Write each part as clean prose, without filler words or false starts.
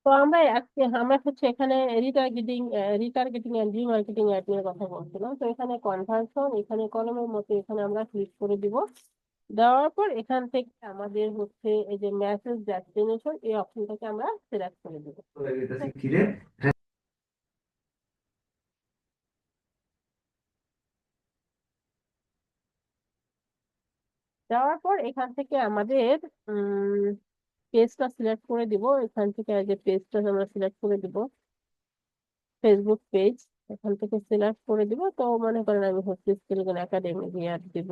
তো আমরা হচ্ছে এখানে retargeting retargeting and remarketing ad নিয়ে কথা বলছিলাম। তো এখানে কনভার্সন, এখানে কলমের মতো এখানে আমরা ক্লিক করে দিব। দেওয়ার পর এখান থেকে আমাদের হচ্ছে এই যে মেসেজ ডেস্টিনেশন, এই অপশনটাকে আমরা সিলেক্ট করে দিব। দেওয়ার পর এখান থেকে আমাদের পেজটা সিলেক্ট করে দিব। এখান থেকে যে পেজটা আমরা সিলেক্ট করে দিব, ফেসবুক পেজ, এখান থেকে সিলেক্ট করে দিব। তো মনে করেন আমি হচ্ছে স্কিলগন একাডেমি দিয়ে দিব।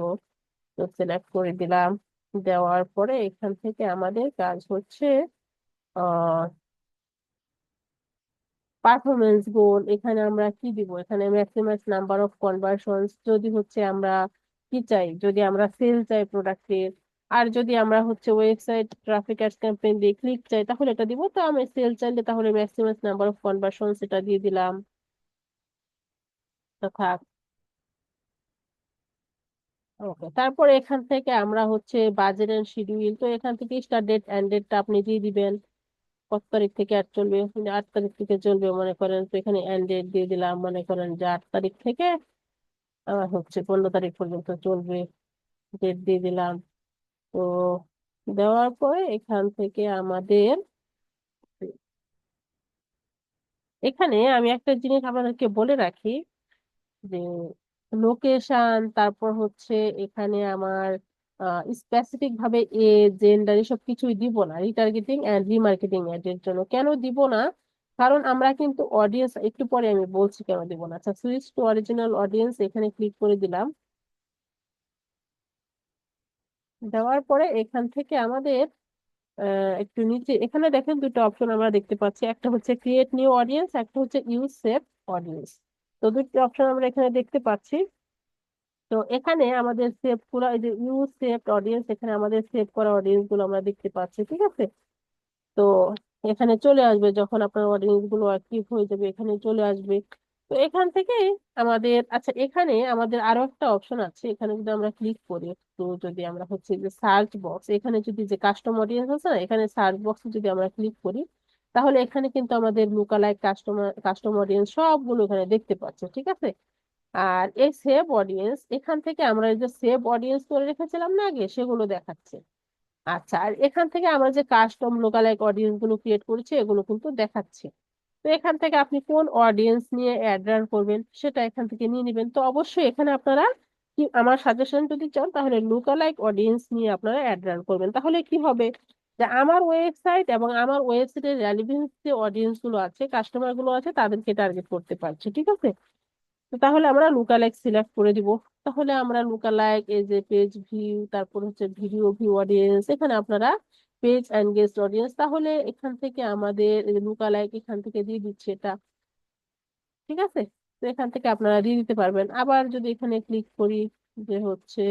তো সিলেক্ট করে দিলাম। দেওয়ার পরে এখান থেকে আমাদের কাজ হচ্ছে আহ পারফরমেন্স গোল, এখানে আমরা কি দিব, এখানে ম্যাক্সিমাম নাম্বার অফ কনভার্সনস, যদি হচ্ছে আমরা কি চাই, যদি আমরা সেল চাই প্রোডাক্টের, আর যদি আমরা হচ্ছে ওয়েবসাইট ট্রাফিক অ্যাডস ক্যাম্পেইন দিয়ে ক্লিক চাই তাহলে এটা দিব। তো আমি সেল চাইলে তাহলে ম্যাক্সিমাম নাম্বার অফ কনভার্সনস এটা দিয়ে দিলাম। তো থাক। ওকে, তারপরে এখান থেকে আমরা হচ্ছে বাজেট এন্ড শিডিউল, তো এখান থেকে স্টার্ট ডেট এন্ড ডেটটা আপনি দিয়ে দিবেন। কত তারিখ থেকে অ্যাড চলবে, 8 তারিখ থেকে চলবে মনে করেন। তো এখানে এন্ড ডেট দিয়ে দিলাম, মনে করেন যে 8 তারিখ থেকে হচ্ছে 15 তারিখ পর্যন্ত চলবে, ডেট দিয়ে দিলাম। তো দেওয়ার পরে এখান থেকে আমাদের এখানে আমি একটা জিনিস আপনাদেরকে বলে রাখি, যে লোকেশন, তারপর হচ্ছে এখানে আমার স্পেসিফিক ভাবে জেন্ডার এসব কিছুই দিব না রিটার্গেটিং এন্ড রিমার্কেটিং এর জন্য। কেন দিব না? কারণ আমরা কিন্তু অডিয়েন্স, একটু পরে আমি বলছি কেন দিব না। আচ্ছা, সুইচ টু অরিজিনাল অডিয়েন্স এখানে ক্লিক করে দিলাম। দেওয়ার পরে এখান থেকে আমাদের একটু নিচে এখানে দেখেন দুটো অপশন আমরা দেখতে পাচ্ছি, একটা হচ্ছে ক্রিয়েট নিউ অডিয়েন্স, একটা হচ্ছে ইউজ সেভ অডিয়েন্স। তো দুটো অপশন আমরা এখানে দেখতে পাচ্ছি। তো এখানে আমাদের সেভ করা, এই যে ইউজ সেভ অডিয়েন্স, এখানে আমাদের সেভ করা অডিয়েন্স গুলো আমরা দেখতে পাচ্ছি, ঠিক আছে। তো এখানে চলে আসবে যখন আপনার অডিয়েন্স গুলো অ্যাক্টিভ হয়ে যাবে, এখানে চলে আসবে। তো এখান থেকে আমাদের, আচ্ছা এখানে আমাদের আরো একটা অপশন আছে, এখানে যদি আমরা ক্লিক করি, তো যদি আমরা হচ্ছে যে সার্চ বক্স, এখানে যদি যে কাস্টম অডিয়েন্স আছে না, এখানে সার্চ বক্সে যদি আমরা ক্লিক করি, তাহলে এখানে কিন্তু আমাদের লুকালাইক কাস্টম অডিয়েন্স সবগুলো এখানে দেখতে পাচ্ছে, ঠিক আছে। আর এই সেভ অডিয়েন্স, এখান থেকে আমরা এই যে সেভ অডিয়েন্স করে রেখেছিলাম না আগে, সেগুলো দেখাচ্ছে। আচ্ছা, আর এখান থেকে আমরা যে কাস্টম লোকালাইক অডিয়েন্স গুলো ক্রিয়েট করেছি এগুলো কিন্তু দেখাচ্ছে। তো এখান থেকে আপনি কোন অডিয়েন্স নিয়ে অ্যাড রান করবেন সেটা এখান থেকে নিয়ে নেবেন। তো অবশ্যই এখানে আপনারা কি, আমার সাজেশন যদি চান তাহলে লুকালাইক অডিয়েন্স নিয়ে আপনারা অ্যাড রান করবেন। তাহলে কি হবে, যে আমার ওয়েবসাইট এবং আমার ওয়েবসাইটের রেলিভেন্স যে অডিয়েন্স গুলো আছে, কাস্টমার গুলো আছে, তাদেরকে টার্গেট করতে পারছে, ঠিক আছে। তো তাহলে আমরা লুকালাইক সিলেক্ট করে দিব। তাহলে আমরা লুকালাইক, এই যে পেজ ভিউ, তারপর হচ্ছে ভিডিও ভিউ অডিয়েন্স, এখানে আপনারা পেজ এনগেজড অডিয়েন্স, তাহলে এখান থেকে আমাদের লুকালাইক এখান থেকে দিয়ে দিচ্ছে এটা, ঠিক আছে। তো এখান থেকে আপনারা দিয়ে দিতে পারবেন। আবার যদি এখানে ক্লিক করি, যে হচ্ছে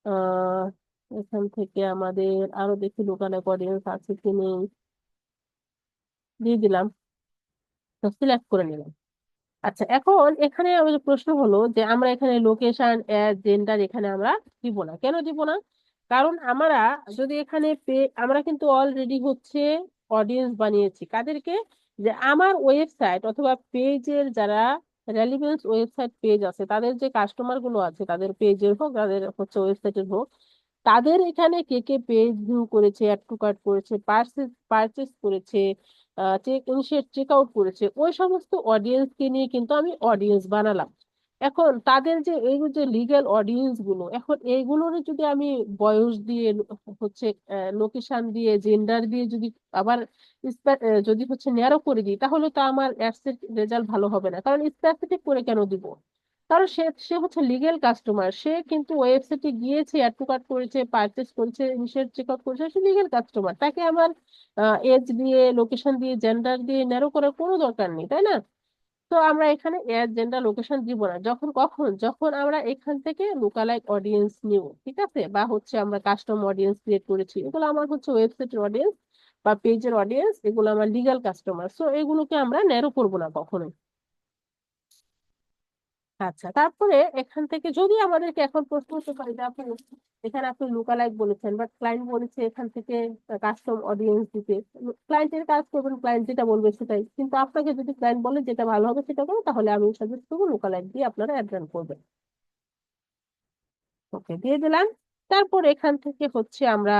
আহ এখান থেকে আমাদের আরো দেখি লুকালাইক অডিয়েন্স আছে কি নেই, দিয়ে দিলাম। তো সিলেক্ট করে নিলাম। আচ্ছা, এখন এখানে আমাদের প্রশ্ন হলো যে আমরা এখানে লোকেশন, এজ, জেন্ডার এখানে আমরা দিব না। কেন দিব না? কারণ আমরা যদি এখানে আমরা কিন্তু অলরেডি হচ্ছে অডিয়েন্স বানিয়েছি কাদেরকে, যে আমার ওয়েবসাইট অথবা পেজের যারা রেলিভেন্স ওয়েবসাইট পেজ আছে, তাদের যে কাস্টমার গুলো আছে, তাদের পেজের হোক, তাদের হচ্ছে ওয়েবসাইটের হোক, তাদের এখানে কে কে পেজ ভিউ করেছে, অ্যাড টু কার্ট করেছে, পারচেজ পারচেজ করেছে, চেক ইনিশিয়েট চেক আউট করেছে, ওই সমস্ত অডিয়েন্সকে নিয়ে কিন্তু আমি অডিয়েন্স বানালাম। এখন তাদের যে এই যে লিগ্যাল অডিয়েন্স গুলো, এখন এইগুলোর যদি আমি বয়স দিয়ে হচ্ছে লোকেশন দিয়ে জেন্ডার দিয়ে যদি আবার যদি হচ্ছে ন্যারো করে দিই, তাহলে তো আমার অ্যাডস এর রেজাল্ট ভালো হবে না। কারণ স্পেসিফিক করে কেন দিব? কারণ সে সে হচ্ছে লিগেল কাস্টমার, সে কিন্তু ওয়েবসাইটে গিয়েছে, অ্যাড টু কার্ট করেছে, পারচেস করেছে, ইনিশিয়েট চেক আউট করেছে, সে লিগেল কাস্টমার। তাকে আমার এজ দিয়ে, লোকেশন দিয়ে, জেন্ডার দিয়ে ন্যারো করার কোনো দরকার নেই, তাই না? তো আমরা এখানে এজ, জেন্ডার, লোকেশন দিব না। যখন আমরা এখান থেকে লুকালাইক অডিয়েন্স নিব, ঠিক আছে, বা হচ্ছে আমরা কাস্টম অডিয়েন্স ক্রিয়েট করেছি, এগুলো আমার হচ্ছে ওয়েবসাইটের অডিয়েন্স বা পেজের অডিয়েন্স, এগুলো আমার লিগাল কাস্টমার, সো এগুলোকে আমরা ন্যারো করবো না কখনোই। আচ্ছা, তারপরে এখান থেকে যদি আমাদেরকে এখন প্রশ্ন হতে পারে যে আপনি এখানে আপনি লুকালাইক বলেছেন, বাট ক্লায়েন্ট বলেছে এখান থেকে কাস্টম অডিয়েন্স দিতে, ক্লায়েন্টের কাজ করবেন, ক্লায়েন্ট যেটা বলবে সেটাই, কিন্তু আপনাকে যদি ক্লায়েন্ট বলে যেটা ভালো হবে সেটা করো, তাহলে আমি সাজেস্ট করবো লুকালাইক দিয়ে আপনারা অ্যাড রান করবেন। ওকে, দিয়ে দিলাম। তারপর এখান থেকে হচ্ছে আমরা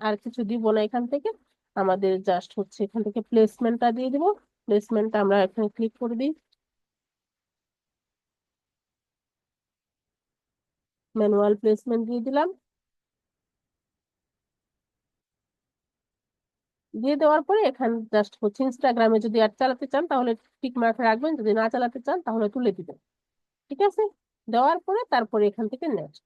আর কিছু দিব না এখান থেকে, আমাদের জাস্ট হচ্ছে এখান থেকে প্লেসমেন্টটা দিয়ে দিব। প্লেসমেন্টটা আমরা এখানে ক্লিক করে দিই, ম্যানুয়াল প্লেসমেন্ট দিয়ে দিলাম। দিয়ে দেওয়ার পরে এখানে জাস্ট হচ্ছে ইনস্টাগ্রামে যদি অ্যাড চালাতে চান তাহলে টিক মার্ক রাখবেন, যদি না চালাতে চান তাহলে তুলে দিবেন। ঠিক আছে, দেওয়ার পরে তারপরে এখান থেকে নেক্সট।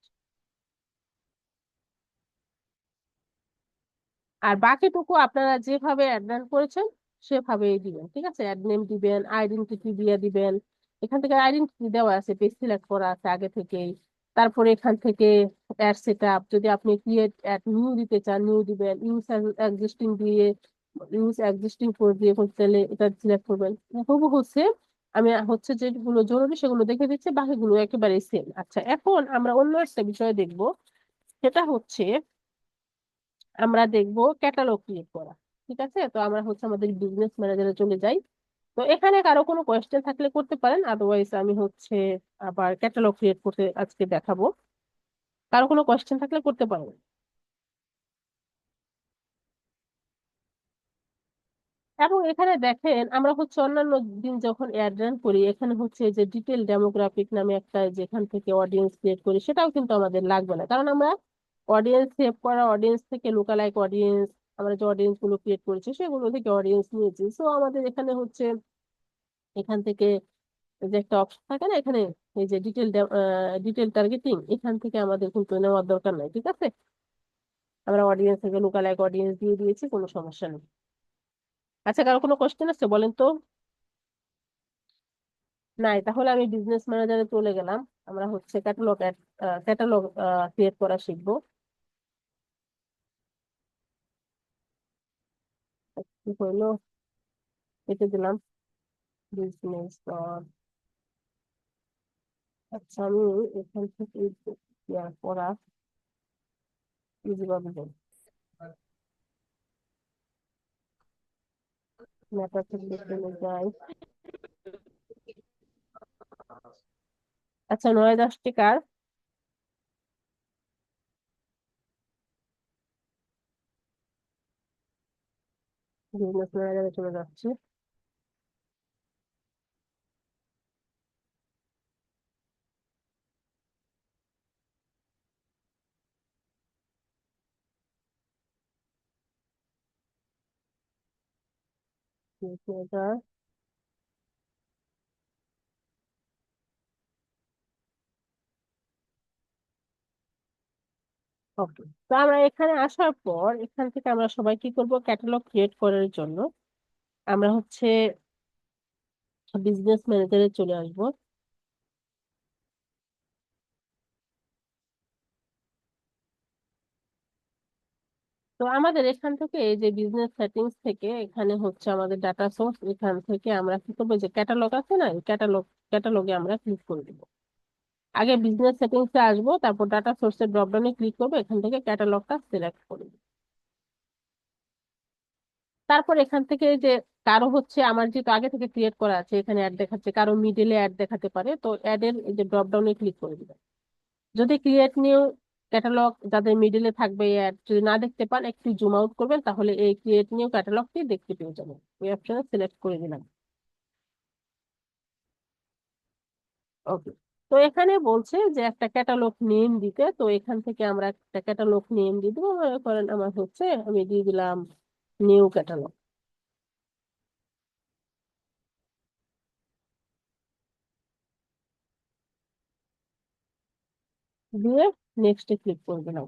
আর বাকিটুকু আপনারা যেভাবে অ্যাড রান করেছেন সেভাবেই দিবেন। ঠিক আছে, অ্যাড নেম দিবেন, আইডেন্টিটি দিয়ে দিবেন। এখান থেকে আইডেন্টিটি দেওয়া আছে, পেজ সিলেক্ট করা আছে আগে থেকেই। তারপরে এখান থেকে অ্যাড সেট আপ, যদি আপনি ক্রিয়েট অ্যাড নিউ দিতে চান নিউ দিবেন, ইউজ এক্সিস্টিং দিয়ে ইউজ এক্সিস্টিং করে দিয়ে করতে এটা সিলেক্ট করবেন। হুবহু সেম, আমি হচ্ছে যেগুলো জরুরি সেগুলো দেখে দিচ্ছি, বাকিগুলো একেবারে সেম। আচ্ছা, এখন আমরা অন্য একটা বিষয় দেখবো, সেটা হচ্ছে আমরা দেখবো ক্যাটালগ ক্রিয়েট করা। ঠিক আছে, তো আমরা হচ্ছে আমাদের বিজনেস ম্যানেজারে চলে যাই। তো এখানে কারো কোনো কোয়েশ্চেন থাকলে করতে পারেন, আদারওয়াইজ আমি হচ্ছে আবার ক্যাটালগ ক্রিয়েট করতে আজকে দেখাবো। কারো কোনো কোয়েশ্চেন থাকলে করতে পারেন। এবং এখানে দেখেন আমরা হচ্ছে অন্যান্য দিন যখন অ্যাড রান করি, এখানে হচ্ছে যে ডিটেল ডেমোগ্রাফিক নামে একটা যেখান থেকে অডিয়েন্স ক্রিয়েট করি, সেটাও কিন্তু আমাদের লাগবে না, কারণ আমরা অডিয়েন্স সেভ করা অডিয়েন্স থেকে লুকালাইক অডিয়েন্স, আমরা যে অডিয়েন্স গুলো ক্রিয়েট করেছি সেগুলো থেকে অডিয়েন্স নিয়েছি। সো আমাদের এখানে হচ্ছে এখান থেকে যে একটা অপশন থাকে না এখানে, এই যে ডিটেল টার্গেটিং, এখান থেকে আমাদের কিন্তু নেওয়ার দরকার নাই। ঠিক আছে, আমরা অডিয়েন্স থেকে লুকালাইক অডিয়েন্স দিয়ে দিয়েছি, কোনো সমস্যা নেই। আচ্ছা, কারো কোনো কোশ্চেন আছে বলেন তো? নাই, তাহলে আমি বিজনেস ম্যানেজারে চলে গেলাম। আমরা হচ্ছে ক্যাটালগ ক্রিয়েট করা শিখবো। কি হইলো, কেটে দিলাম বিজনেস। আচ্ছা, আমি এখান থেকে করা ইজি ভাবে ম্যাটার থেকে চলে যাই। আচ্ছা, নয় 10 টাকার বিজনেস ম্যানেজারে চলে যাচ্ছি। ওকে, তো আমরা এখানে আসার পর এখান থেকে আমরা সবাই কি করব, ক্যাটালগ ক্রিয়েট করার জন্য আমরা হচ্ছে বিজনেস ম্যানেজারে চলে আসব। তো আমাদের এখান থেকে এই যে বিজনেস সেটিংস থেকে এখানে হচ্ছে আমাদের ডাটা সোর্স, এখান থেকে আমরা কি করবো, যে ক্যাটালগ আছে না, ক্যাটালগে আমরা ক্লিক করে দিব। আগে বিজনেস সেটিংসে আসবো, তারপর ডাটা সোর্সের ড্রপডাউনে ক্লিক করবো, এখান থেকে ক্যাটালগটা সিলেক্ট করবো। তারপর এখান থেকে যে কারো হচ্ছে আমার যেহেতু আগে থেকে ক্রিয়েট করা আছে, এখানে অ্যাড দেখাচ্ছে, কারো মিডিলে অ্যাড দেখাতে পারে, তো অ্যাড এর এই যে ড্রপডাউনে ক্লিক করে দিবেন। যদি ক্রিয়েট নিউ ক্যাটালগ যাদের মিডিলে থাকবে অ্যাড যদি না দেখতে পান, একটু জুম আউট করবেন, তাহলে এই ক্রিয়েট নিউ ক্যাটালগটি দেখতে পেয়ে যাবেন। ওই অপশনে সিলেক্ট করে দিলাম। ওকে, তো এখানে বলছে যে একটা ক্যাটালগ নেম দিতে, তো এখান থেকে আমরা একটা ক্যাটালগ নেম দিয়ে দেবো। মনে করেন আমার হচ্ছে আমি দিয়ে দিলাম নিউ ক্যাটালগ, দিয়ে নেক্সটে ক্লিক করে দিলাম।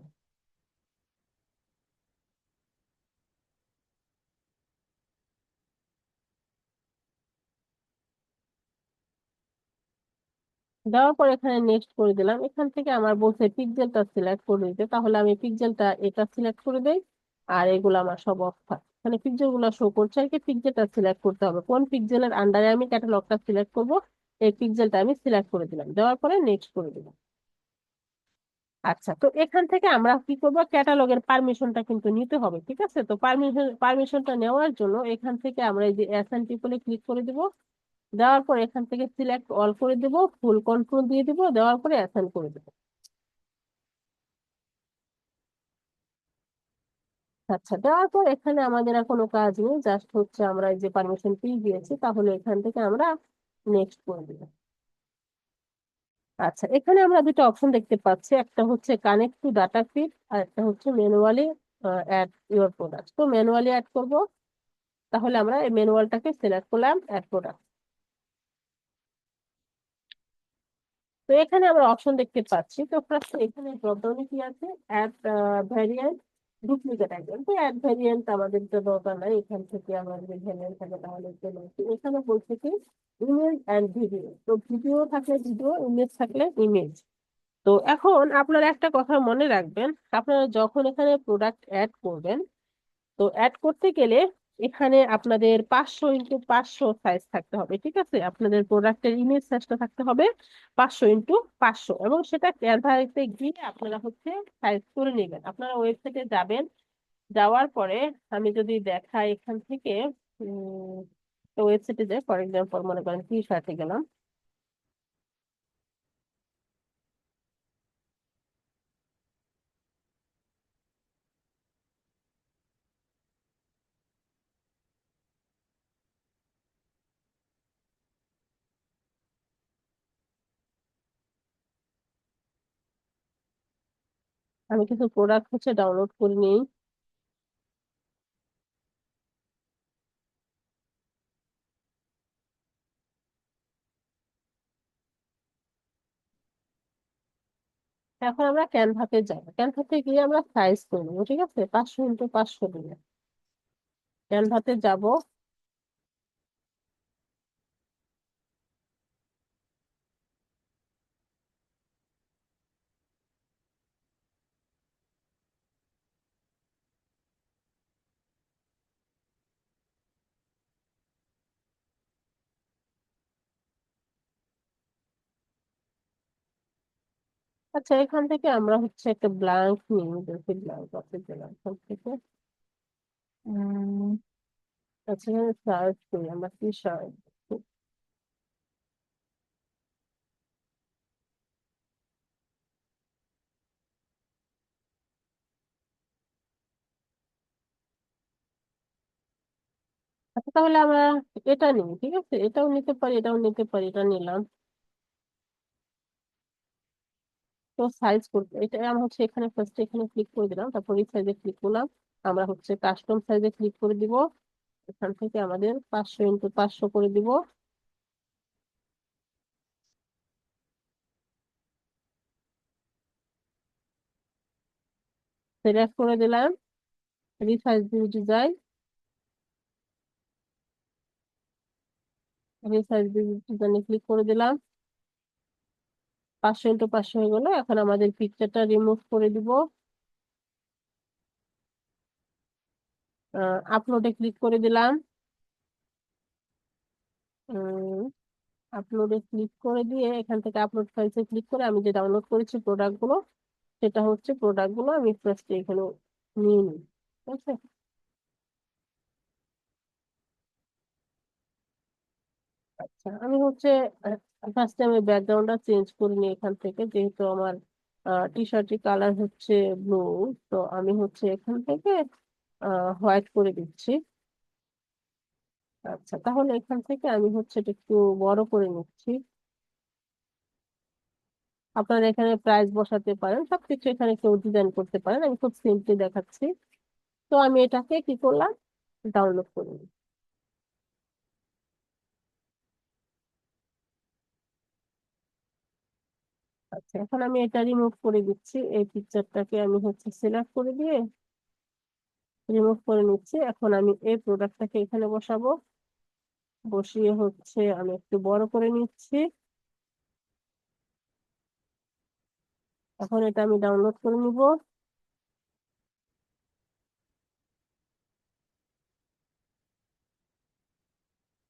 দেওয়ার পর এখানে নেক্সট করে দিলাম। এখান থেকে আমার বলছে পিক্সেলটা সিলেক্ট করে দিতে, তাহলে আমি পিক্সেলটা এটা সিলেক্ট করে দেই। আর এগুলো আমার সব অফ থাকে, মানে পিক্সেল গুলো শো করছে আর কি, পিক্সেলটা সিলেক্ট করতে হবে কোন পিক্সেলের আন্ডারে আমি ক্যাটালগটা সিলেক্ট করব, এই পিক্সেলটা আমি সিলেক্ট করে দিলাম, দেওয়ার পরে নেক্সট করে দিলাম। আচ্ছা, তো এখান থেকে আমরা কি করব, ক্যাটালগের পারমিশনটা কিন্তু নিতে হবে, ঠিক আছে? তো পারমিশনটা নেওয়ার জন্য এখান থেকে আমরা এই যে অ্যাসাইন পিপলে ক্লিক করে দিব। দেওয়ার পর এখান থেকে সিলেক্ট অল করে দিব, ফুল কন্ট্রোল দিয়ে দিব, দেওয়ার পরে অ্যাসাইন করে দিব। আচ্ছা, দেওয়ার পর এখানে আমাদের আর কোনো কাজ নেই, জাস্ট হচ্ছে আমরা এই যে পারমিশন পেয়ে দিয়েছি, তাহলে এখান থেকে আমরা নেক্সট করে দিব। আচ্ছা, এখানে আমরা দুটো অপশন দেখতে পাচ্ছি, একটা হচ্ছে কানেক্ট টু ডাটা ফিড, আর একটা হচ্ছে ম্যানুয়ালি অ্যাড ইউর প্রোডাক্ট। তো ম্যানুয়ালি অ্যাড করব, তাহলে আমরা এই ম্যানুয়ালটাকে সিলেক্ট করলাম, অ্যাড প্রোডাক্ট। তো এখানে আমরা অপশন দেখতে পাচ্ছি, তো ফার্স্ট এখানে ড্রপডাউনে কি আছে, অ্যাড ভ্যারিয়েন্ট, ডুপ্লিকেট আইটেম। তো অ্যাড ভ্যারিয়েন্ট আমাদের তো দরকার নাই, এখান থেকে আমরা যদি ভ্যারিয়েন্ট থাকে তাহলে চলে আসবে। এখানে বলছে কি ইমেজ অ্যান্ড ভিডিও, তো ভিডিও থাকলে ভিডিও, ইমেজ থাকলে ইমেজ। তো এখন আপনারা একটা কথা মনে রাখবেন, আপনারা যখন এখানে প্রোডাক্ট অ্যাড করবেন, তো অ্যাড করতে গেলে এখানে আপনাদের 500x500 সাইজ থাকতে হবে, ঠিক আছে? আপনাদের প্রোডাক্টের ইমেজ সাইজটা থাকতে হবে 500x500, এবং সেটা ক্যানভাতে গিয়ে আপনারা হচ্ছে সাইজ করে নেবেন। আপনারা ওয়েবসাইটে যাবেন, যাওয়ার পরে আমি যদি দেখাই এখান থেকে, ওয়েবসাইটে যাই, ফর এক্সাম্পল মনে করেন টি শার্টে গেলাম। আমি কিছু প্রোডাক্ট হচ্ছে ডাউনলোড করে নিই। এখন আমরা ক্যানভাতে যাবো, ক্যানভাতে গিয়ে আমরা সাইজ করে নেবো, ঠিক আছে? 500x500 দিয়ে ক্যানভাতে যাব। আচ্ছা, এখান থেকে আমরা হচ্ছে একটা ব্ল্যাঙ্ক নিই, দেখি ব্ল্যাঙ্ক আছে কিনা এখান থেকে। উম, আচ্ছা, এখানে সার্চ করি আমরা কি শার্ট। আচ্ছা, তাহলে আমরা এটা নিই, ঠিক আছে? এটাও নিতে পারি, এটাও নিতে পারি, এটা নিলাম। তো সাইজ করতে এটা আমরা হচ্ছে এখানে ফার্স্ট এখানে ক্লিক করে দিলাম, তারপর এই সাইজে ক্লিক করলাম। আমরা হচ্ছে কাস্টম সাইজে ক্লিক করে দিব, এখান থেকে আমাদের 500x500 করে দিব। সিলেক্ট করে দিলাম, রিসাইজ ডিজাইন, রিসাইজ ডিজাইনে ক্লিক করে দিলাম। 500x500 হয়ে গেল। এখন আমাদের পিকচারটা রিমুভ করে দিব, আপলোডে ক্লিক করে দিলাম। আপলোডে ক্লিক করে দিয়ে এখান থেকে আপলোড ফাইলসে ক্লিক করে আমি যে ডাউনলোড করেছি প্রোডাক্ট গুলো, সেটা হচ্ছে প্রোডাক্ট গুলো আমি ফার্স্টে এখানে নিয়ে নিই, ঠিক আছে? আচ্ছা, আমি হচ্ছে ফার্স্টে আমি ব্যাকগ্রাউন্ডটা চেঞ্জ করে নিই এখান থেকে, যেহেতু আমার টি শার্টের কালার হচ্ছে ব্লু। তো আমি হচ্ছে এখান থেকে হোয়াইট করে দিচ্ছি। আচ্ছা, তাহলে এখান থেকে আমি হচ্ছে এটা একটু বড় করে নিচ্ছি। আপনারা এখানে প্রাইস বসাতে পারেন, সবকিছু এখানে কেউ ডিজাইন করতে পারেন, আমি খুব সিম্পলি দেখাচ্ছি। তো আমি এটাকে কি করলাম, ডাউনলোড করে নিই। আচ্ছা, এখন আমি এটা রিমুভ করে দিচ্ছি, এই পিকচারটাকে আমি হচ্ছে সিলেক্ট করে দিয়ে রিমুভ করে নিচ্ছি। এখন আমি এই প্রোডাক্টটাকে এখানে বসাবো, বসিয়ে হচ্ছে আমি একটু বড় করে নিচ্ছি। এখন এটা আমি ডাউনলোড করে নিব।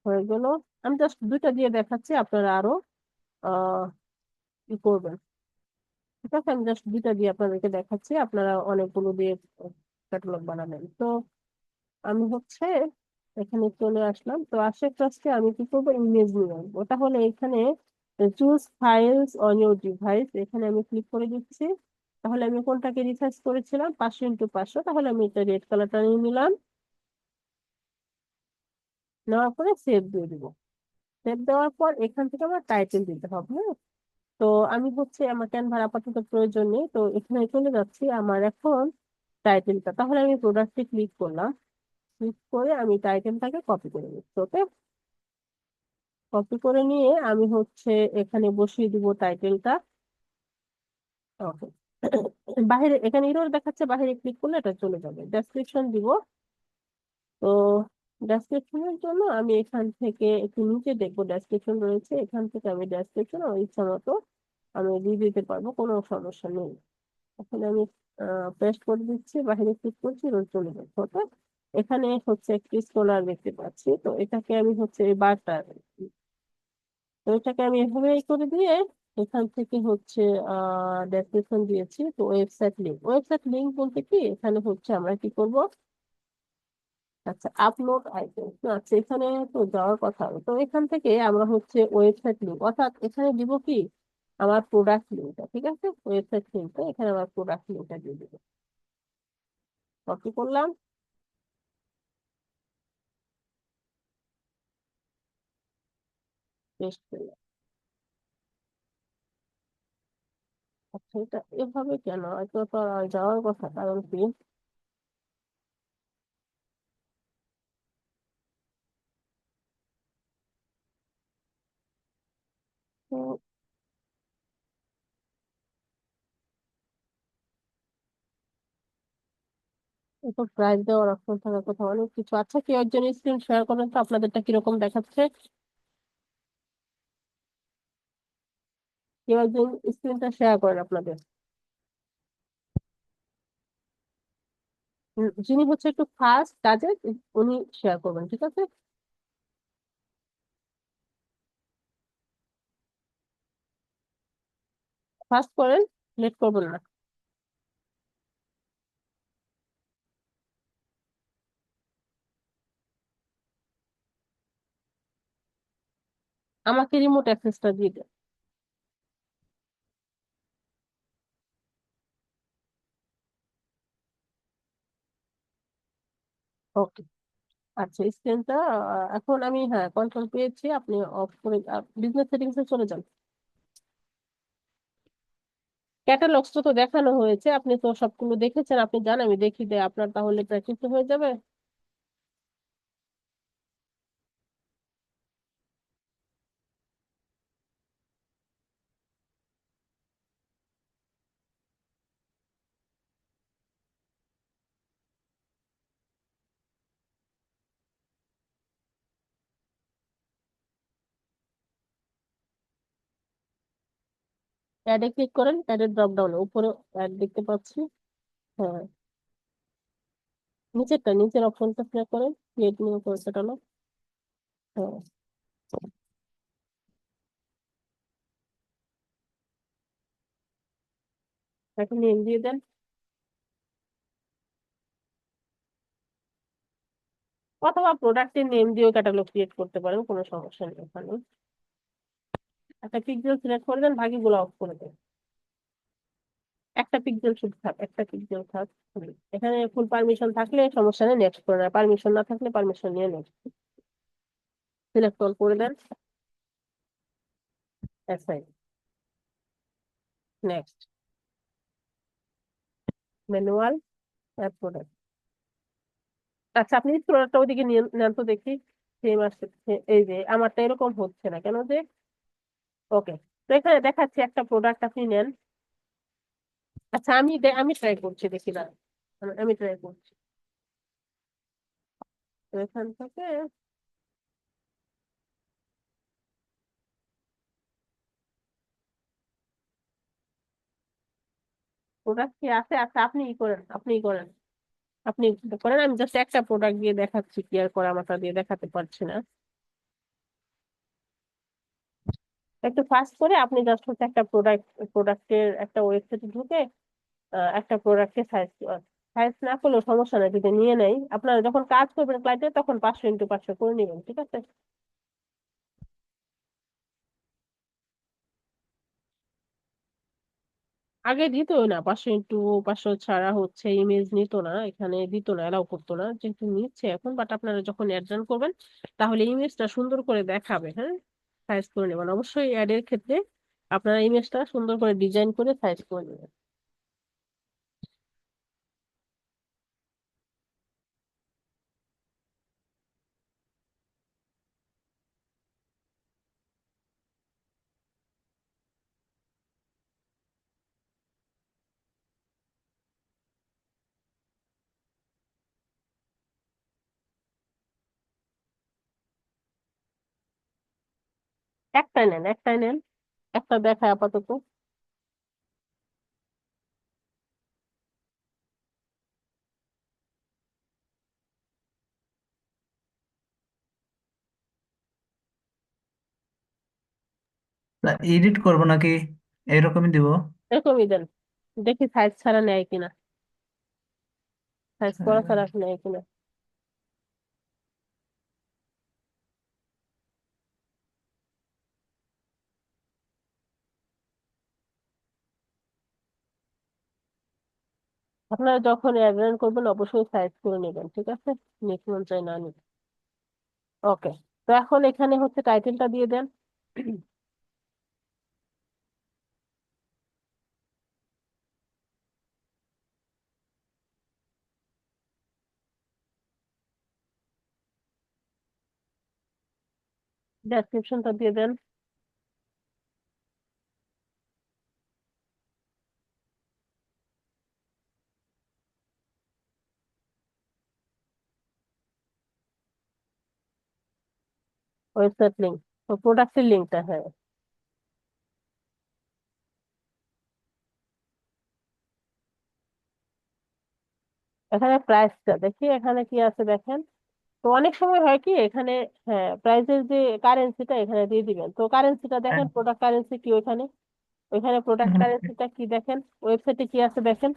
হয়ে গেল। আমি জাস্ট দুইটা দিয়ে দেখাচ্ছি, আপনারা আরো আহ কি করবেন। ঠিক আছে, আমি জাস্ট দুইটা দিয়ে আপনাদেরকে দেখাচ্ছি, আপনারা অনেকগুলো দিয়ে ক্যাটালগ বানাবেন। তো আমি হচ্ছে এখানে চলে আসলাম। তো আসে ফার্স্টে আমি কি করবো, ইমেজ নিয়ে আসবো। তাহলে এখানে choose files on your device, এখানে আমি ক্লিক করে দিচ্ছি। তাহলে আমি কোনটাকে রিসার্চ করেছিলাম, 500x500, তাহলে আমি এটা রেড কালারটা নিয়ে নিলাম। নেওয়ার পরে সেভ দিয়ে দিব। সেভ দেওয়ার পর এখান থেকে আমার টাইটেল দিতে হবে, হ্যাঁ? তো আমি হচ্ছে আমার ক্যানভার আপাতত প্রয়োজন নেই, তো এখানে চলে যাচ্ছি আমার এখন টাইটেলটা। তাহলে আমি প্রোডাক্টে ক্লিক করলাম, ক্লিক করে আমি টাইটেলটাকে কপি করে নিচ্ছি। ওকে, কপি করে নিয়ে আমি হচ্ছে এখানে বসিয়ে দিব টাইটেলটা। ওকে, বাইরে এখানে ইরর দেখাচ্ছে, বাইরে ক্লিক করলে এটা চলে যাবে। ডেসক্রিপশন দিব। তো ডেসক্রিপশনের জন্য আমি এখান থেকে একটু নিচে দেখবো ডেসক্রিপশন রয়েছে, এখান থেকে আমি ডেসক্রিপশন আমার ইচ্ছা মতো আমি দিয়ে দিতে পারবো, কোনো সমস্যা নেই। এখানে আমি পেস্ট করে দিচ্ছি, বাইরে ক্লিক করছি, রোজ চলে যাচ্ছে। ওকে, এখানে হচ্ছে একটি স্কলার দেখতে পাচ্ছি, তো এটাকে আমি হচ্ছে এই বারটা, তো এটাকে আমি এভাবে করে দিয়ে এখান থেকে হচ্ছে ডেসক্রিপশন দিয়েছি। তো ওয়েবসাইট লিংক বলতে কি, এখানে হচ্ছে আমরা কি করব, আচ্ছা আপলোড আইটেম, আচ্ছা এখানে তো যাওয়ার কথা হবে। তো এখান থেকে আমরা হচ্ছে ওয়েবসাইট লিংক, অর্থাৎ এখানে দিব কি আমার প্রোডাক্ট লিঙ্কটা। ঠিক আছে, ওয়েবসাইট লিঙ্কটা এখানে আমার প্রোডাক্ট লিঙ্কটা দিয়ে দিব। কপি করলাম, পেস্ট করলাম। আচ্ছা এটা এভাবে কেন, এটা তো আর যাওয়ার কথা, কারণ কি, তো এত প্রাইস দেওয়ার অপশন থাকার কথা, অনেক কিছু। আচ্ছা কেউ একজন স্ক্রিন শেয়ার করেন তো আপনাদেরটা কিরকম দেখাচ্ছে। কেউ একজন স্ক্রিনটা শেয়ার করেন আপনাদের। যিনি হচ্ছে একটু ফাস্ট কাজে, উনি শেয়ার করবেন, ঠিক আছে? ফাস্ট করেন, লেট করবেন না। আমাকে রিমোট অ্যাক্সেসটা দিয়ে দেন। ওকে, আচ্ছা স্ক্রিনটা এখন আমি, হ্যাঁ কন্ট্রোল পেয়েছি, আপনি অফ করে বিজনেস সেটিংসে চলে যান। ক্যাটালগস তো তো দেখানো হয়েছে, আপনি তো সবগুলো দেখেছেন, আপনি জান আমি দেখিয়ে দেয় আপনার, তাহলে প্র্যাকটিস হয়ে যাবে। অ্যাডে ক্লিক করেন, অ্যাডের ড্রপ ডাউনে উপরে অ্যাড দেখতে পাচ্ছি। হ্যাঁ, নিচেরটা, নিচের অপশনটা সিলেক্ট করেন, ক্রিয়েট নিউ করে সেটানো। হ্যাঁ, এখন নেম দিয়ে দেন। অথবা প্রোডাক্টের নেম দিয়েও ক্যাটালগ ক্রিয়েট করতে পারেন, কোনো সমস্যা নেই ওখানে। একটা পিক্সেল সিলেক্ট করে দেন, বাকিগুলো অফ করে দেন। একটা পিক্সেল শুধু থাক, একটা পিক্সেল থাক। এখানে ফুল পারমিশন থাকলে সমস্যা নেই, নেক্সট করে না, পারমিশন না থাকলে পারমিশন নিয়ে নেক্সট সিলেক্ট অল করে দেন। Assign, next, manual, add product. আচ্ছা আপনি প্রোডাক্টটা ওইদিকে নিয়ে নেন তো দেখি। সেম আসছে, এই যে আমারটা এরকম হচ্ছে না কেন যে। ওকে, তো এখানে দেখাচ্ছি একটা প্রোডাক্ট, আপনি নেন। আচ্ছা আমি ট্রাই করছি, দেখি না, আমি ট্রাই করছি। তো এখান থেকে প্রোডাক্ট কি আছে, আচ্ছা আপনি ই করেন, আপনি ই করেন, আপনি করেন। আমি জাস্ট একটা প্রোডাক্ট দিয়ে দেখাচ্ছি, কি আর করা, আমারটা দিয়ে দেখাতে পারছি না। একটু ফাস্ট করে আপনি জাস্ট হচ্ছে একটা প্রোডাক্টের একটা ওয়েবসাইটে ঢুকে একটা প্রোডাক্টের সাইজ সাইজ না করলেও সমস্যা নেই, যদি নিয়ে নেয় আপনারা যখন কাজ করবেন ক্লায়েন্টের তখন 500x500 করে নেবেন, ঠিক আছে? আগে দিতই না, 500x500 ছাড়া হচ্ছে ইমেজ নিত না, এখানে দিত না, এলাও করতো না, যেহেতু নিচ্ছে এখন। বাট আপনারা যখন অ্যাড রান করবেন তাহলে ইমেজটা সুন্দর করে দেখাবে, হ্যাঁ। সাইজ করে নেবেন অবশ্যই, অ্যাড এর ক্ষেত্রে আপনারা ইমেজটা সুন্দর করে ডিজাইন করে সাইজ করে নেবেন। একটাই নেন, একটাই নেন, একটা দেখায় আপাতত। এডিট করবো নাকি এরকমই দিব? এরকমই দেন, দেখি সাইজ ছাড়া নেয় কিনা, সাইজ করা ছাড়া নেয় কিনা। আপনারা যখন অ্যাড রান করবেন অবশ্যই সাইজ করে নেবেন, ঠিক আছে? নিক মন চাই না নিক। ওকে, তো এখন এখানে হচ্ছে টাইটেলটা দিয়ে দেন। ডেসক্রিপশনটা দিয়ে দেন। ওয়েবসাইট লিঙ্ক, তো প্রোডাক্টের লিঙ্কটা, হ্যাঁ। এখানে প্রাইসটা দেখি, এখানে কি আছে দেখেন। তো অনেক সময় হয় কি এখানে, হ্যাঁ, প্রাইসের যে কারেন্সিটা এখানে দিয়ে দিবেন, তো কারেন্সিটা হ্যাঁ, দেখেন, প্রোডাক্ট কারেন্সি কি ওইখানে, ওইখানে প্রোডাক্ট এখানে কারেন্সিটা কি দেখেন, ওয়েবসাইটে কি আছে দেখেন,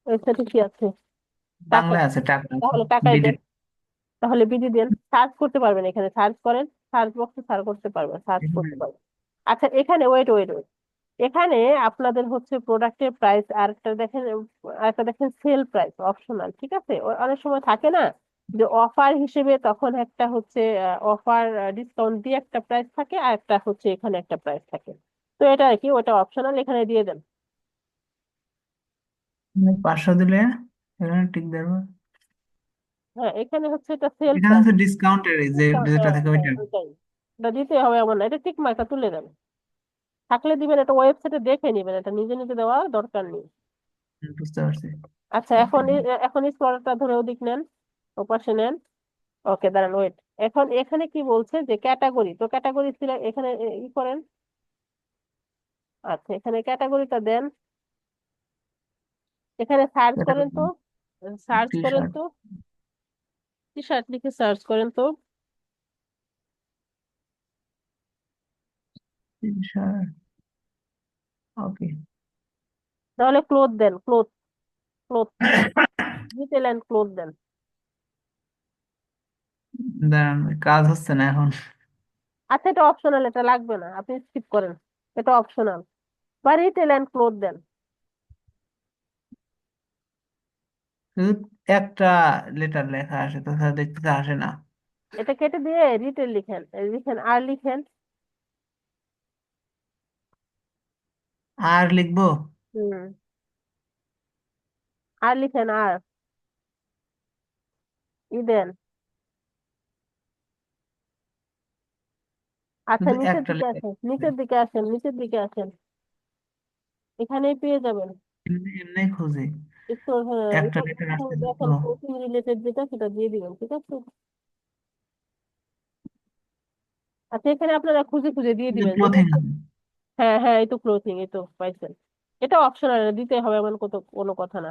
ওয়েবসাইটে কি আছে, টাকা। বাংলায় আছে, টাকা আছে। তাহলে টাকাই বিডি। দেন, তাহলে বিডি দেন, সার্চ করতে পারবেন, এখানে সার্চ করেন, সার্চ বক্সে সার্চ করতে পারবেন, সার্চ করতে পারবেন। আচ্ছা এখানে ওয়েট ওয়েট ওয়েট, এখানে আপনাদের হচ্ছে প্রোডাক্টের প্রাইস আরেকটা দেখেন, আরেকটা দেখেন সেল প্রাইস অপশনাল, ঠিক আছে? অনেক সময় থাকে না যে অফার হিসেবে, তখন একটা হচ্ছে অফার ডিসকাউন্ট দিয়ে একটা প্রাইস থাকে, আর একটা হচ্ছে এখানে একটা প্রাইস থাকে। তো এটা আর কি, ওটা অপশনাল, এখানে দিয়ে দেন। 500 দিলে এখানে টিক দেবো। হ্যাঁ, এখানে হচ্ছে এটা সেল এখানে প্রাইস। হচ্ছে ডিসকাউন্টের এই যে যেটা হ্যাঁ থাকে হ্যাঁ ওইটা। ওইটাই, এটা দিতে হবে এমন না, এটা টিক মার্কা তুলে দেন। থাকলে দিবেন, এটা ওয়েবসাইটে দেখে নেবেন, এটা নিজে নিজে দেওয়ার দরকার নেই। বুঝতে পারছি। আচ্ছা এখন এখন স্ক্রলটা ধরে ওদিক নেন, ওপাশে নেন। ওকে দাঁড়ান ওয়েট, এখন এখানে কি বলছে যে ক্যাটাগরি, তো ক্যাটাগরি ছিল এখানে ই করেন। আচ্ছা এখানে ক্যাটাগরিটা দেন, এখানে সার্চ এটা করেন তো, সার্চ টি করেন শার্ট। তো, টি শার্ট লিখে সার্চ করেন তো। T shirt. ওকে। তাহলে ক্লোথ দেন, cloth, cloth, detail and cloth দেন। দাঁড়ান, কাজ হচ্ছে না এখন। আচ্ছা এটা অপশনাল, এটা লাগবে না, আপনি স্কিপ করেন, এটা অপশনাল। বা রিটেল অ্যান্ড ক্লোথ দেন। শুধু একটা লেটার লেখা আসে, তাছাড়া দেখতে আসে না। এটা কেটে দিয়ে রিটেল লিখেন, লিখেন আর লিখেন। আর লিখবো? হুম, আর লিখেন আর, ই দেন। আচ্ছা শুধু নিচের একটা দিকে লেটার। আসেন, নিচের দিকে আসেন, নিচের দিকে আসেন, এখানেই পেয়ে যাবেন। এমনি এমনি খুঁজি। একটু হ্যাঁ, একটা এটা লেটার এখানে আসতেছে তো। দেখেন কোচিং রিলেটেড যেটা সেটা দিয়ে দিবেন, ঠিক আছে? আচ্ছা এখানে আপনারা খুঁজে খুঁজে দিয়ে দিবেন যে ক্লোথিং হচ্ছে, আছে। হ্যাঁ হ্যাঁ এই তো ক্লোথিং, এই তো পাইছেন। এটা অপশনাল, দিতে হবে এমন কোনো কথা না।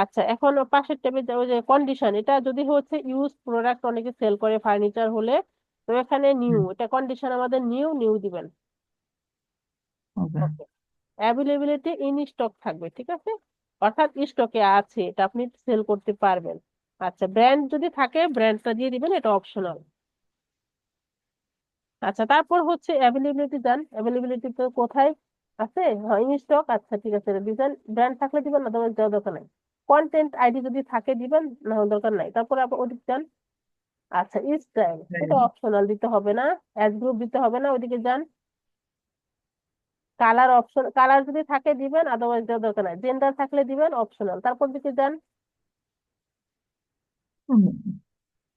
আচ্ছা এখন পাশের ট্যাবে ওই যে কন্ডিশন, এটা যদি হচ্ছে ইউজ প্রোডাক্ট অনেকে সেল করে ফার্নিচার হলে, তো এখানে নিউ, এটা কন্ডিশন আমাদের নিউ নিউ দিবেন। ওকে। ওকে। অ্যাভেলেবিলিটি ইন স্টক থাকবে, ঠিক আছে, অর্থাৎ স্টকে আছে, এটা আপনি সেল করতে পারবেন। আচ্ছা, ব্র্যান্ড যদি থাকে ব্র্যান্ডটা দিয়ে দিবেন, এটা অপশনাল। আচ্ছা, তারপর হচ্ছে অ্যাভেলেবিলিটি দেন, অ্যাভেলেবিলিটি তো কোথায় আছে, হ্যাঁ ইন স্টক, আচ্ছা ঠিক আছে দিবেন, ব্র্যান্ড থাকলে দিবেন, না তোমার দেওয়ার দরকার নাই। কন্টেন্ট আইডি যদি থাকে দিবেন, না হলে দরকার নাই। তারপরে আবার ওদিকে যান। আচ্ছা, স্টাইল এটা অপশনাল, দিতে হবে না। অ্যাজ গ্রুপ দিতে হবে না, ওইদিকে যান। কালার অপশন, কালার যদি থাকে দিবেন, আদারওয়াইজ দেওয়ার দরকার নাই। জেন্ডার থাকলে দিবেন, অপশনাল। তারপর দিকে যান,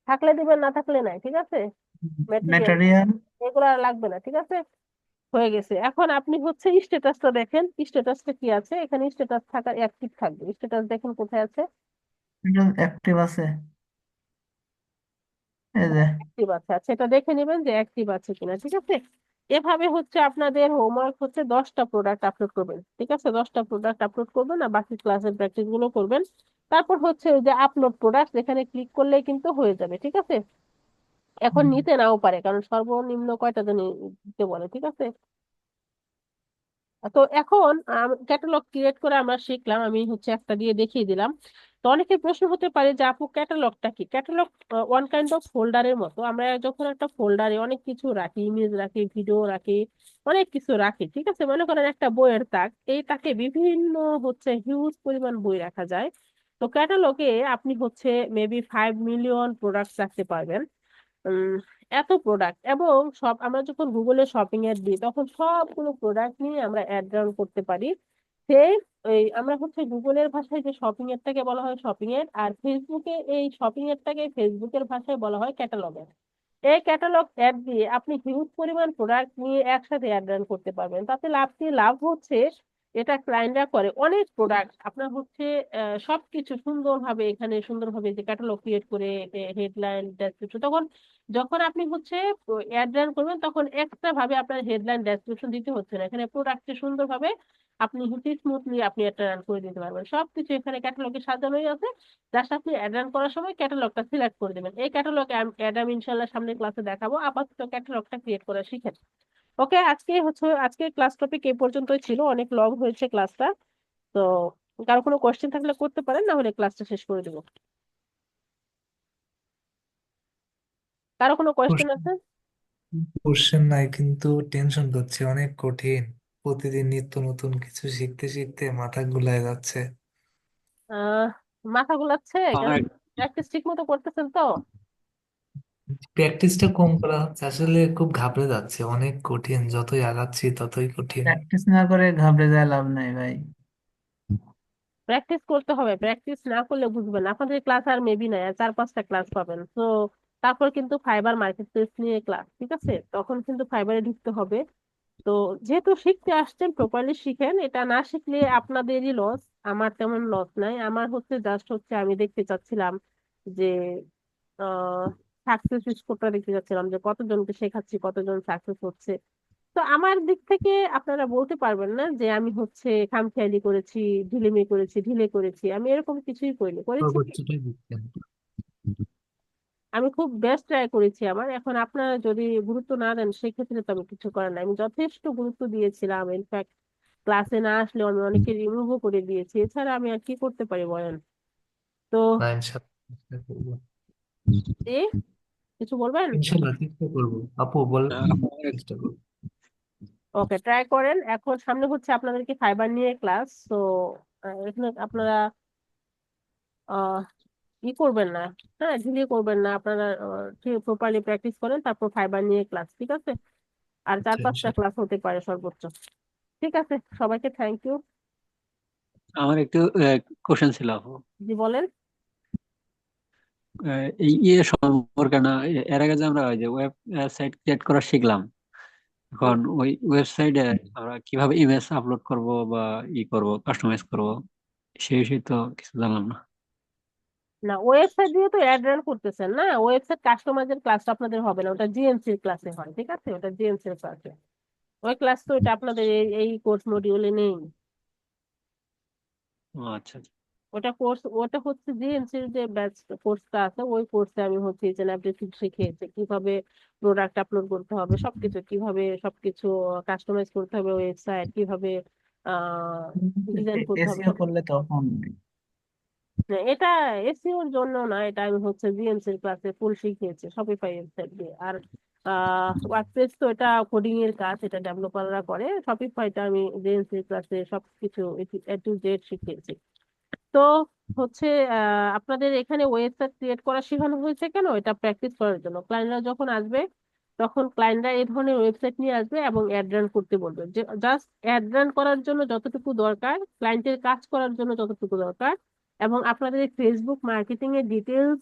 থাকলে দিবেন, না থাকলে নাই, ঠিক আছে। Material, material. এগুলো আর লাগবে না, ঠিক আছে। হয়ে গেছে। এখন আপনি হচ্ছে স্ট্যাটাসটা দেখেন, স্ট্যাটাসটা কি আছে এখানে। স্ট্যাটাস থাকার অ্যাক্টিভ থাকবে, স্ট্যাটাস দেখেন কোথায় আছে। অ্যাক্টিভ আছে, এই যে। অ্যাক্টিভ আছে, আচ্ছা এটা দেখে নেবেন যে অ্যাক্টিভ আছে কিনা, ঠিক আছে। এভাবে হচ্ছে আপনাদের হোমওয়ার্ক হচ্ছে 10টা প্রোডাক্ট আপলোড করবেন, ঠিক আছে, 10টা প্রোডাক্ট আপলোড করবেন, আর বাকি ক্লাসের প্র্যাকটিস গুলো করবেন। তারপর হচ্ছে ওই যে আপলোড প্রোডাক্ট, এখানে ক্লিক করলেই কিন্তু হয়ে যাবে, ঠিক আছে। এখন হুম। নিতে নাও পারে, কারণ সর্বনিম্ন কয়টা জন দিতে বলে, ঠিক আছে। তো এখন ক্যাটালগ ক্রিয়েট করে আমরা শিখলাম, আমি হচ্ছে একটা দিয়ে দেখিয়ে দিলাম। তো অনেকের প্রশ্ন হতে পারে যে আপু ক্যাটালগটা কি। ক্যাটালগ ওয়ান কাইন্ড অফ ফোল্ডারের মতো। আমরা যখন একটা ফোল্ডারে অনেক কিছু রাখি, ইমেজ রাখি, ভিডিও রাখি, অনেক কিছু রাখি, ঠিক আছে, মনে করেন একটা বইয়ের তাক, এই তাকে বিভিন্ন হচ্ছে হিউজ পরিমাণ বই রাখা যায়। তো ক্যাটালগে আপনি হচ্ছে মেবি 5 মিলিয়ন প্রোডাক্টস রাখতে পারবেন। উম, এত প্রোডাক্ট, এবং সব আমরা যখন গুগলে শপিং এর দিই, তখন সবগুলো প্রোডাক্ট নিয়ে আমরা অ্যাড রান করতে পারি। সেই ওই আমরা হচ্ছে গুগলের ভাষায় যে শপিং এরটাকে বলা হয় শপিং এর, আর ফেসবুকে এই শপিং এরটাকে ফেসবুকের ভাষায় বলা হয় ক্যাটালগ। এই ক্যাটালগ অ্যাড দিয়ে আপনি হিউজ পরিমাণ প্রোডাক্ট নিয়ে একসাথে অ্যাড রান করতে পারবেন। তাতে লাভ কি, লাভ হচ্ছে এটা ক্লায়েন্টরা করে অনেক প্রোডাক্ট আপনার হচ্ছে সবকিছু সুন্দরভাবে, এখানে সুন্দরভাবে যে ক্যাটালগ ক্রিয়েট করে হেডলাইন ডেসক্রিপশন, তখন যখন আপনি হচ্ছে অ্যাড রান করবেন, তখন এক্সট্রা ভাবে আপনার হেডলাইন ডেসক্রিপশন দিতে হচ্ছে না, এখানে প্রোডাক্টে সুন্দরভাবে আপনি হচ্ছে স্মুথলি আপনি একটা রান করে দিতে পারবেন। সবকিছু এখানে ক্যাটালগে সাজানোই আছে, জাস্ট আপনি অ্যাড রান করার সময় ক্যাটালগটা সিলেক্ট করে দেবেন। এই ক্যাটালগ অ্যাড আমি ইনশাল্লাহ সামনের ক্লাসে দেখাবো, আপাতত ক্যাটালগটা ক্রিয়েট করা শিখেন। ওকে, আজকে হচ্ছে আজকে ক্লাস টপিক এই পর্যন্তই ছিল, অনেক লং হয়েছে ক্লাসটা। তো কারো কোনো কোয়েশ্চেন থাকলে করতে পারেন, না হলে ক্লাসটা শেষ করে দেবো। কারো কোনো কোয়েশ্চেন আছে? কোশ্চেন নাই, কিন্তু টেনশন হচ্ছে, অনেক কঠিন। প্রতিদিন নিত্য নতুন কিছু শিখতে শিখতে মাথা গুলায় যাচ্ছে। আহ মাথা গোলাচ্ছে কেন? আমার প্র্যাকটিস ঠিক মতো করতেছেন তো? প্র্যাকটিসটা কম করা হচ্ছে, আসলে খুব ঘাবড়ে যাচ্ছে, অনেক কঠিন, যতই আগাচ্ছি ততই কঠিন। প্র্যাকটিস না করে ঘাবড়ে যায় লাভ নাই ভাই। প্র্যাকটিস করতে হবে, প্র্যাকটিস না করলে বুঝবেন না। আপনাদের ক্লাস আর মেবি নাই, আর 4-5টা ক্লাস পাবেন তো। তারপর কিন্তু ফাইবার মার্কেট প্লেস নিয়ে ক্লাস, ঠিক আছে, তখন কিন্তু ফাইবারে ঢুকতে হবে। তো যেহেতু শিখতে আসছেন, প্রপারলি শিখেন, এটা না শিখলে আপনাদেরই লস। আমার তেমন লস নাই, আমার হচ্ছে জাস্ট হচ্ছে আমি দেখতে চাচ্ছিলাম যে সাকসেস স্কোরটা দেখতে চাচ্ছিলাম, যে কতজনকে শেখাচ্ছি, কতজন সাকসেস হচ্ছে। তো আমার দিক থেকে আপনারা বলতে পারবেন না যে আমি হচ্ছে খামখেয়ালি করেছি, ঢিলেমি করেছি, ঢিলে করেছি, আমি এরকম কিছুই করিনি, করেছি কি? সর্বোচ্চটাই দিচ্ছেন। আমি খুব বেস্ট ট্রাই করেছি আমার। এখন আপনারা যদি গুরুত্ব না দেন, সেক্ষেত্রে তো আমি কিছু করার নাই। আমি যথেষ্ট গুরুত্ব দিয়েছিলাম, ইনফ্যাক্ট ক্লাসে না আসলেও আমি অনেকে রিমুভও করে দিয়েছি। এছাড়া আমি আর কি করতে পারি বলেন? তো না, ইনশাল্লাহ চেষ্টা করবো। এ কিছু বলবেন? ইনশাল্লাহ চেষ্টা করবো, আপু বল। চেষ্টা করবো। ওকে, ট্রাই করেন। এখন সামনে হচ্ছে আপনাদেরকে ফাইবার নিয়ে ক্লাস, তো এখানে আপনারা আহ ই করবেন না, হ্যাঁ ঝিলিয়ে করবেন না, আপনারা ঠিক প্রপারলি প্র্যাকটিস করেন, তারপর ফাইবার নিয়ে ক্লাস, ঠিক আছে। আর চার আচ্ছা, পাঁচটা ইনশাল্লাহ। ক্লাস হতে পারে সর্বোচ্চ। ঠিক আছে, সবাইকে থ্যাংক ইউ। আমার একটু কোশ্চেন ছিল আপু। জি বলেন। এই সম্পর্কে না, এর আগে যে আমরা ওই যে ওয়েবসাইট ক্রিয়েট করা শিখলাম, হুম। এখন ওই ওয়েবসাইটে আমরা কিভাবে ইমেজ আপলোড করব বা করব, কাস্টমাইজ করব, সেই বিষয়ে তো কিছু জানলাম না। না, ওয়েবসাইট দিয়ে তো অ্যাড রান করতেছেন না, ওয়েবসাইট কাস্টমাইজের ক্লাসটা আপনাদের হবে না, ওটা জিএমসি এর ক্লাসে হয়, ঠিক আছে, ওটা জিএমসি এর ক্লাসে। ওই ক্লাস তো এটা আপনাদের এই কোর্স মডিউলে নেই। ও আচ্ছা আচ্ছা। ওটা হচ্ছে জিএমসির যে ব্যাচ কোর্সটা আছে, ওই কোর্সে আমি হচ্ছে এই যে এভরিথিং শিখিয়েছি, কিভাবে প্রোডাক্ট আপলোড করতে হবে, সবকিছু কিভাবে সবকিছু কাস্টমাইজ করতে হবে, ওয়েবসাইট কিভাবে ডিজাইন করতে হবে এসিও সব। করলে তখন না, এটা এসইওর জন্য না, এটা আমি হচ্ছে জিএমসি এর ক্লাসে ফুল শিখিয়েছি শপিফাই ওয়েবসাইট দিয়ে। আর ওয়ার্ডপ্রেস তো এটা কোডিং এর কাজ, এটা ডেভেলপাররা করে। শপিফাইটা আমি জিএমসি ক্লাসে সবকিছু এ টু জেড শিখিয়েছি। তো হচ্ছে আপনাদের এখানে ওয়েবসাইট ক্রিয়েট করা শেখানো হয়েছে কেন? এটা প্র্যাকটিস করার জন্য। ক্লায়েন্টরা যখন আসবে তখন ক্লায়েন্টরা এই ধরনের ওয়েবসাইট নিয়ে আসবে এবং অ্যাড রান করতে বলবে, যে জাস্ট অ্যাড রান করার জন্য যতটুকু দরকার, ক্লায়েন্টের কাজ করার জন্য যতটুকু দরকার, এবং আপনাদের ফেসবুক মার্কেটিং এর ডিটেলস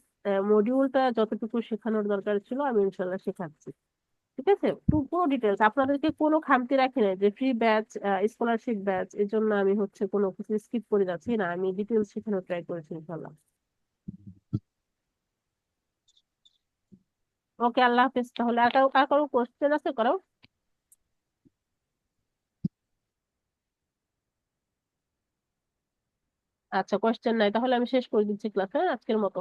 মডিউলটা যতটুকু শেখানোর দরকার ছিল আমি ইনশাল্লাহ শেখাচ্ছি। ঠিক আছে, পুরো ডিটেলস আপনাদেরকে কোনো খামতি রাখি না যে ফ্রি ব্যাচ, স্কলারশিপ ব্যাচ, এর জন্য আমি হচ্ছে কোনো কিছু স্কিপ করে যাচ্ছি না, আমি ডিটেলস শেখানোর ট্রাই করেছি ইনশাল্লাহ। ওকে, আল্লাহ হাফেজ। তাহলে আর কারো কোশ্চেন আছে করো? আচ্ছা, কোশ্চেন নাই, তাহলে আমি শেষ করে দিচ্ছি ক্লাস, হ্যাঁ, আজকের মতো।